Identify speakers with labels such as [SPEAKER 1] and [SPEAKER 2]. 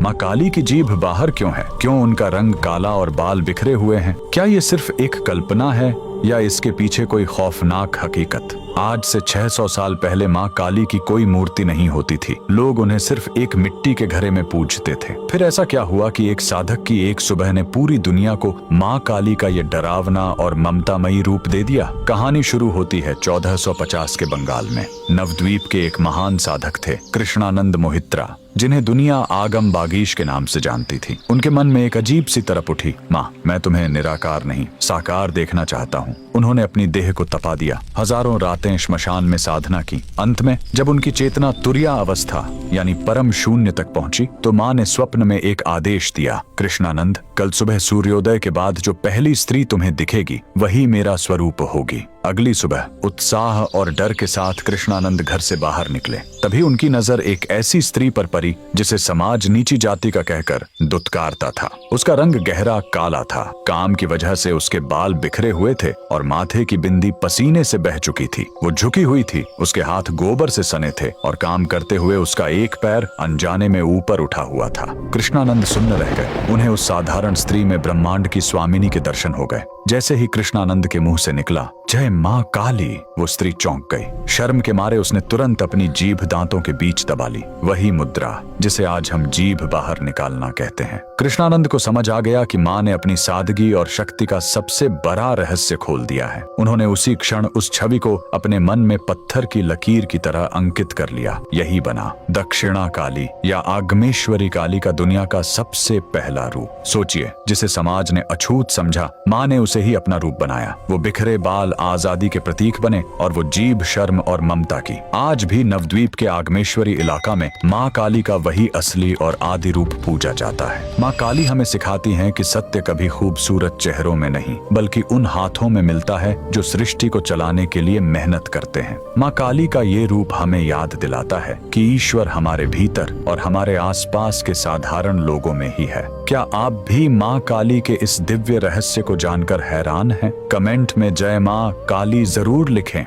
[SPEAKER 1] माँ काली की जीभ बाहर क्यों है? क्यों उनका रंग काला और बाल बिखरे हुए हैं? क्या ये सिर्फ एक कल्पना है या इसके पीछे कोई खौफनाक हकीकत? आज से 600 साल पहले माँ काली की कोई मूर्ति नहीं होती थी। लोग उन्हें सिर्फ एक मिट्टी के घड़े में पूजते थे। फिर ऐसा क्या हुआ कि एक साधक की एक सुबह ने पूरी दुनिया को माँ काली का ये डरावना और ममतामयी रूप दे दिया? कहानी शुरू होती है 1450 के बंगाल में। नवद्वीप के एक महान साधक थे कृष्णानंद मोहित्रा, जिन्हें दुनिया आगम बागीश के नाम से जानती थी। उनके मन में एक अजीब सी तरफ उठी, माँ मैं तुम्हें निराकार नहीं साकार देखना चाहता हूँ। उन्होंने अपनी देह को तपा दिया, हजारों रातें श्मशान में साधना की। अंत में जब उनकी चेतना तुरिया अवस्था यानी परम शून्य तक पहुंची तो माँ ने स्वप्न में एक आदेश दिया, कृष्णानंद कल सुबह सूर्योदय के बाद जो पहली स्त्री तुम्हें दिखेगी वही मेरा स्वरूप होगी। अगली सुबह उत्साह और डर के साथ कृष्णानंद घर से बाहर निकले। तभी उनकी नजर एक ऐसी स्त्री पर पड़ी जिसे समाज नीची जाति का कहकर दुत्कारता था। उसका रंग गहरा काला था, काम की वजह से उसके बाल बिखरे हुए थे और माथे की बिंदी पसीने से बह चुकी थी। वो झुकी हुई थी, उसके हाथ गोबर से सने थे और काम करते हुए उसका एक पैर अनजाने में ऊपर उठा हुआ था। कृष्णानंद सुन्न रह गए। उन्हें उस साधारण स्त्री में ब्रह्मांड की स्वामिनी के दर्शन हो गए। जैसे ही कृष्णानंद के मुंह से निकला जय माँ काली, वो स्त्री चौंक गई। शर्म के मारे उसने तुरंत अपनी जीभ दांतों के बीच दबा ली, वही मुद्रा जिसे आज हम जीभ बाहर निकालना कहते हैं। कृष्णानंद को समझ आ गया कि माँ ने अपनी सादगी और शक्ति का सबसे बड़ा रहस्य खोल दिया है। उन्होंने उसी क्षण उस छवि को अपने मन में पत्थर की लकीर की तरह अंकित कर लिया। यही बना दक्षिणा काली या आगमेश्वरी काली का दुनिया का सबसे पहला रूप। सोचिए, जिसे समाज ने अछूत समझा, माँ ने उसे ही अपना रूप बनाया। वो बिखरे बाल आजादी के प्रतीक बने और वो जीभ शर्म और ममता की। आज भी नवद्वीप के आगमेश्वरी इलाका में माँ काली का वही असली और आदि रूप पूजा जाता है। माँ काली हमें सिखाती हैं कि सत्य कभी खूबसूरत चेहरों में नहीं बल्कि उन हाथों में मिलता है जो सृष्टि को चलाने के लिए मेहनत करते हैं। माँ काली का ये रूप हमें याद दिलाता है कि ईश्वर हमारे भीतर और हमारे आसपास के साधारण लोगों में ही है। क्या आप भी माँ काली के इस दिव्य रहस्य को जानकर हैरान हैं? कमेंट में जय माँ काली जरूर लिखें।